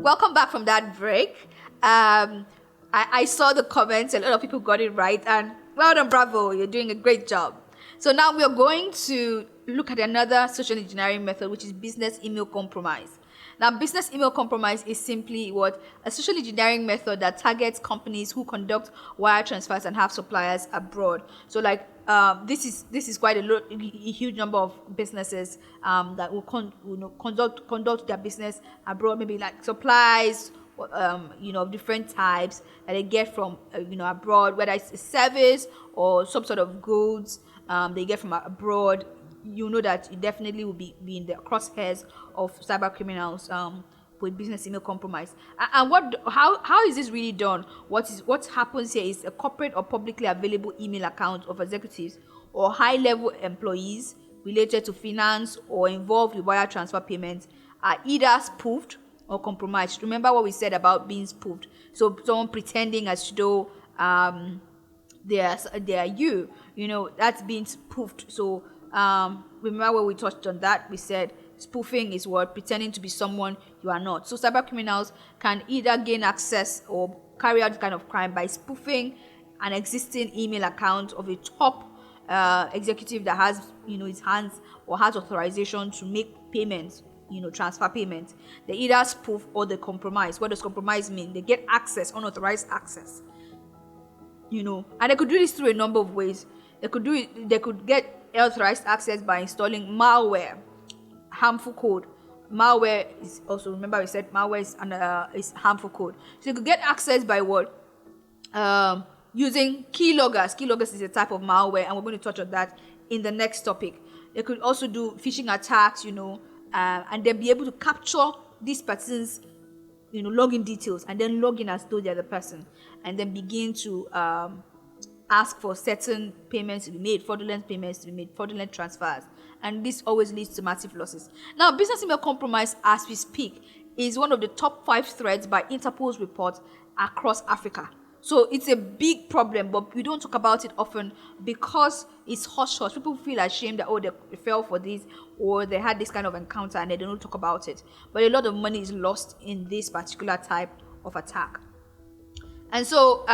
Welcome back from that break. I saw the comments. A lot of people got it right, and well done, bravo! You're doing a great job. So now we are going to look at another social engineering method, which is business email compromise. Now, business email compromise is simply what a social engineering method that targets companies who conduct wire transfers and have suppliers abroad. So, like this is quite a huge number of businesses that will conduct their business abroad, maybe like supplies, of different types that they get from abroad, whether it's a service or some sort of goods they get from abroad. You know that it definitely will be in the crosshairs of cyber criminals with business email compromise. And how is this really done? What happens here is a corporate or publicly available email account of executives or high level employees related to finance or involved with wire transfer payments are either spoofed or compromised. Remember what we said about being spoofed? So someone pretending as though they are you. That's being spoofed. So remember when we touched on that, we said spoofing is what? Pretending to be someone you are not. So cyber criminals can either gain access or carry out this kind of crime by spoofing an existing email account of a top executive that has his hands or has authorization to make payments, transfer payments. They either spoof or they compromise. What does compromise mean? They get access, unauthorized access. And they could do this through a number of ways. They could get authorized access by installing malware, harmful code. Malware is also, remember we said malware is harmful code. So you could get access by what? Using keyloggers. Keyloggers is a type of malware, and we're going to touch on that in the next topic. They could also do phishing attacks, and they'll be able to capture this person's login details and then log in as though they're the person, and then begin to ask for certain payments to be made, fraudulent payments to be made, fraudulent transfers, and this always leads to massive losses. Now, business email compromise, as we speak, is one of the top 5 threats by Interpol's report across Africa. So it's a big problem, but we don't talk about it often because it's hush-hush. People feel ashamed that, they fell for this, or they had this kind of encounter and they don't talk about it. But a lot of money is lost in this particular type of attack. And so,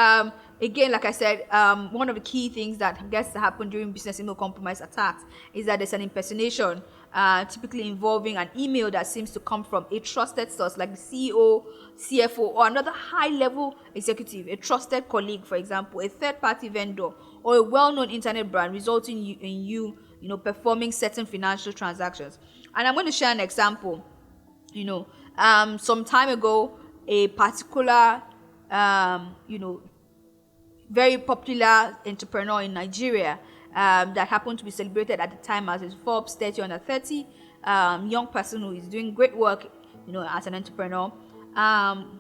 again, like I said, one of the key things that gets to happen during business email compromise attacks is that there's an impersonation, typically involving an email that seems to come from a trusted source, like the CEO, CFO, or another high-level executive, a trusted colleague, for example, a third-party vendor, or a well-known internet brand, resulting in you performing certain financial transactions. And I'm going to share an example. Some time ago, a particular very popular entrepreneur in Nigeria that happened to be celebrated at the time as a Forbes 30 under 30 young person who is doing great work, as an entrepreneur,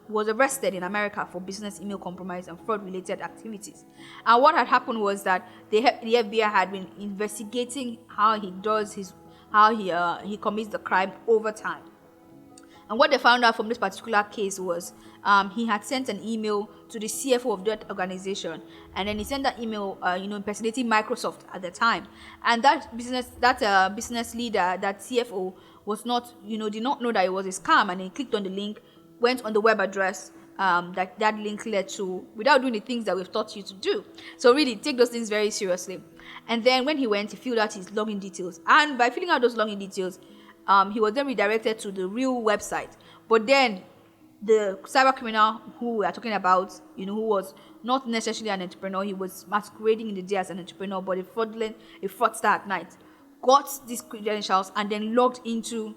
was arrested in America for business email compromise and fraud-related activities. And what had happened was that the FBI had been investigating how he commits the crime over time. And what they found out from this particular case was he had sent an email to the CFO of that organization, and then he sent that email, impersonating Microsoft at the time. And that business leader, that CFO, was not, did not know that it was a scam, and he clicked on the link, went on the web address that link led to, without doing the things that we've taught you to do. So really, take those things very seriously. And then when he went, he filled out his login details, and by filling out those login details, he was then redirected to the real website. But then the cyber criminal who we are talking about, who was not necessarily an entrepreneur, he was masquerading in the day as an entrepreneur, but a fraudster at night, got these credentials and then logged into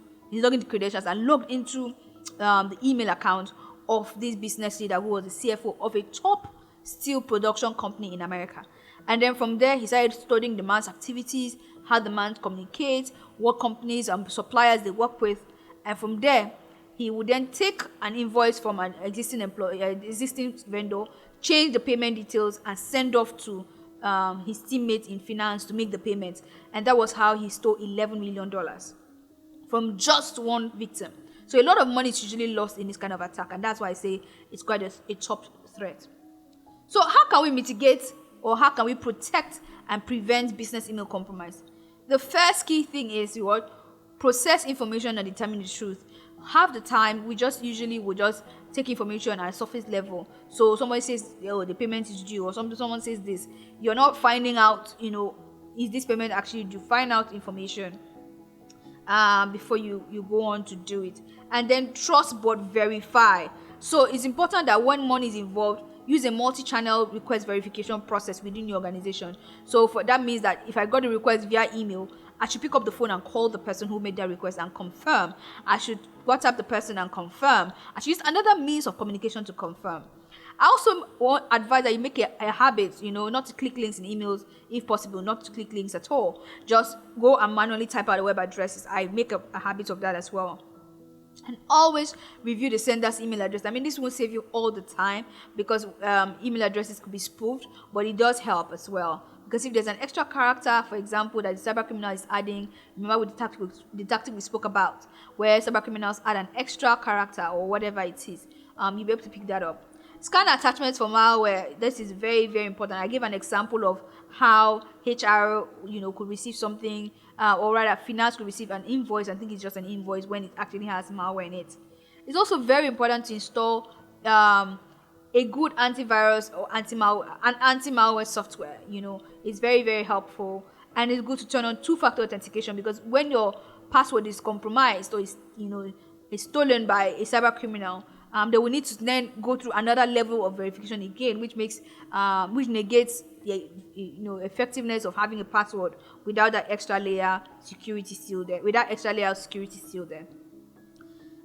the email account of this business leader who was the CFO of a top steel production company in America. And then from there, he started studying the man's activities, how the man communicates, what companies and suppliers they work with. And from there, he would then take an invoice from an existing vendor, change the payment details, and send off to his teammates in finance to make the payments. And that was how he stole $11 million from just one victim. So a lot of money is usually lost in this kind of attack, and that's why I say it's quite a top threat. So how can we mitigate, or how can we protect and prevent business email compromise? The first key thing is what? Process information and determine the truth. half the time we just usually will just take information at surface level. So somebody says, oh, the payment is due, or someone says this, you're not finding out, is this payment actually due? Find out information before you go on to do it. And then trust but verify. So it's important that when money is involved, use a multi-channel request verification process within your organization. So that means that if I got a request via email, I should pick up the phone and call the person who made that request and confirm. I should WhatsApp the person and confirm. I should use another means of communication to confirm. I also want advise that you make a habit, not to click links in emails, if possible, not to click links at all. Just go and manually type out the web addresses. I make a habit of that as well. And always review the sender's email address. I mean, this won't save you all the time because email addresses could be spoofed, but it does help as well. Because if there's an extra character, for example, that the cyber criminal is adding, remember with the tactic we spoke about, where cyber criminals add an extra character or whatever it is, you'll be able to pick that up. Scan attachments for malware. This is very, very important. I gave an example of how HR, could receive something, or rather, finance could receive an invoice and think it's just an invoice when it actually has malware in it. It's also very important to install a good antivirus or anti-malware software. It's very, very helpful, and it's good to turn on two-factor authentication, because when your password is compromised or is stolen by a cyber criminal, they will need to then go through another level of verification again, which negates the effectiveness of having a password without that extra layer security still there.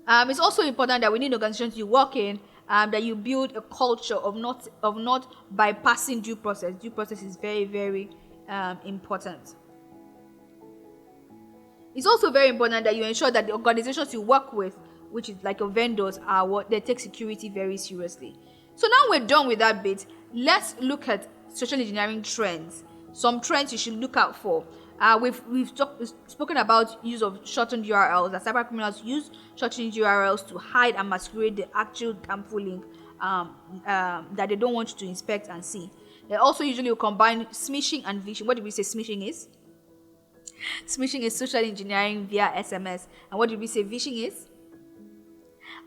It's also important that within organizations you work in, that you build a culture of not bypassing due process. Due process is very, very important. It's also very important that you ensure that the organizations you work with, which is like your vendors, they take security very seriously. So now we're done with that bit. Let's look at social engineering trends. Some trends you should look out for. We've spoken about use of shortened URLs. That cyber criminals use shortened URLs to hide and masquerade the actual harmful link that they don't want you to inspect and see. They also usually will combine smishing and phishing. What did we say smishing is? Smishing is social engineering via SMS. And what did we say phishing is?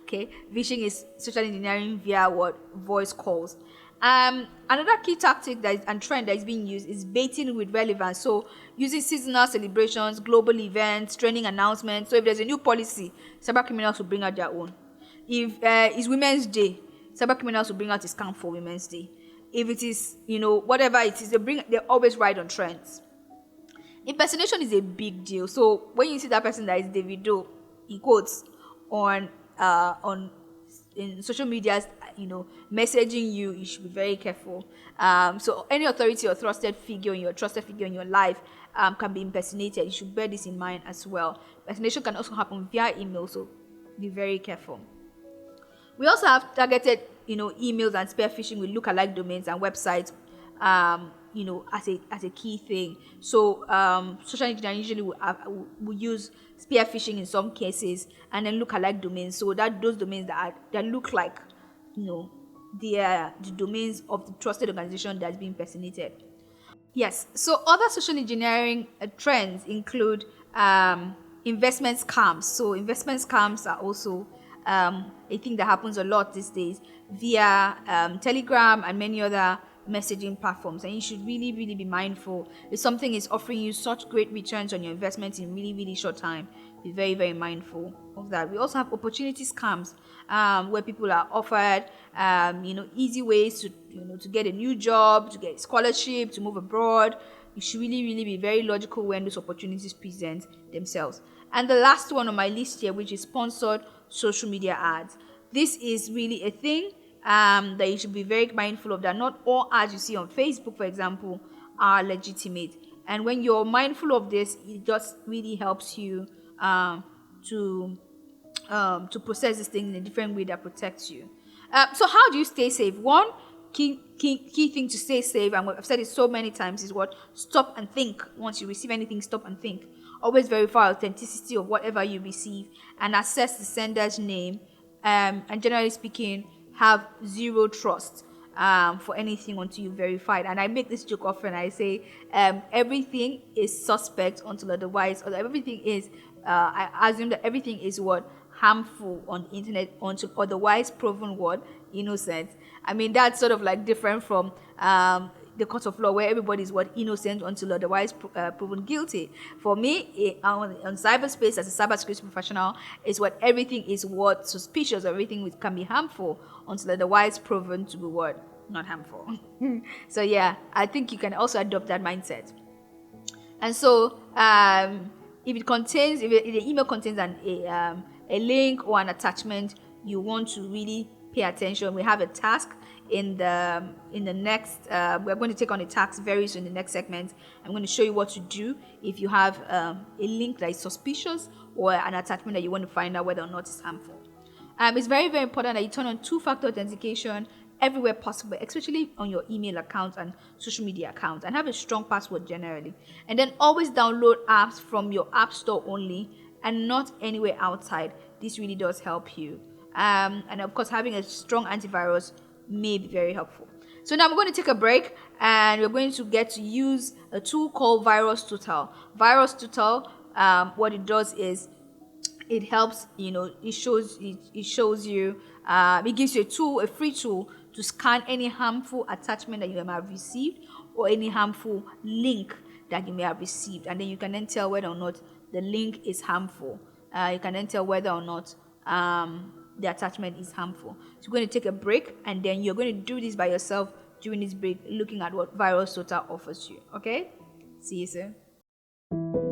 Okay, phishing is social engineering via voice calls. Another key tactic and trend that is being used is baiting with relevance. So using seasonal celebrations, global events, training announcements. So if there's a new policy, cyber criminals will bring out their own. If it's Women's Day, cyber criminals will bring out a scam for Women's Day. If it is, whatever it is, they always ride on trends. Impersonation is a big deal. So when you see that person that is Davido, in quotes, in social media, messaging you should be very careful. So any authority or trusted figure in your life can be impersonated. You should bear this in mind as well. Impersonation can also happen via email, so be very careful. We also have targeted, emails and spear phishing with lookalike domains and websites, as a key thing. So social engineering usually will use spear phishing in some cases, and then lookalike domains. So that those domains that look like, they are the domains of the trusted organization that's being impersonated. Yes. So other social engineering trends include investment scams. So investment scams are also a thing that happens a lot these days via Telegram and many other messaging platforms, and you should really, really be mindful. If something is offering you such great returns on your investment in really, really short time, be very, very mindful of that. We also have opportunity scams, where people are offered easy ways to get a new job, to get scholarship, to move abroad. You should really, really be very logical when those opportunities present themselves. And the last one on my list here, which is sponsored social media ads. This is really a thing that you should be very mindful of, that not all ads you see on Facebook, for example, are legitimate. And when you're mindful of this, it just really helps you to process this thing in a different way that protects you. So how do you stay safe? One key thing to stay safe, and I've said it so many times, is stop and think. Once you receive anything, stop and think. Always verify authenticity of whatever you receive and assess the sender's name. And generally speaking, have zero trust for anything until you verify it. And I make this joke often. I say everything is suspect until otherwise, or everything is. I assume that everything is harmful on the internet until otherwise proven what? Innocent. I mean, that's sort of like different from the court of law, where everybody is what? Innocent until otherwise proven guilty. For me, on cyberspace, as a cybersecurity professional, is what everything is what suspicious, or everything which can be harmful until otherwise proven to be what? Not harmful. So yeah, I think you can also adopt that mindset. And so if the email contains a link or an attachment, you want to really pay attention. We have a task in the next we're going to take on a task very soon in the next segment. I'm going to show you what to do if you have a link that is suspicious or an attachment that you want to find out whether or not it's harmful. It's very, very important that you turn on two-factor authentication everywhere possible, especially on your email account and social media accounts, and have a strong password generally. And then always download apps from your app store only and not anywhere outside. This really does help you. And of course, having a strong antivirus may be very helpful. So now we're going to take a break, and we're going to get to use a tool called Virus Total. Virus Total, what it does is it helps, it shows you, it gives you a free tool to scan any harmful attachment that you may have received, or any harmful link that you may have received, and then you can then tell whether or not the link is harmful. You can then tell whether or not the attachment is harmful. So you're going to take a break, and then you're going to do this by yourself during this break, looking at what Virus Total offers you. Okay? See you soon.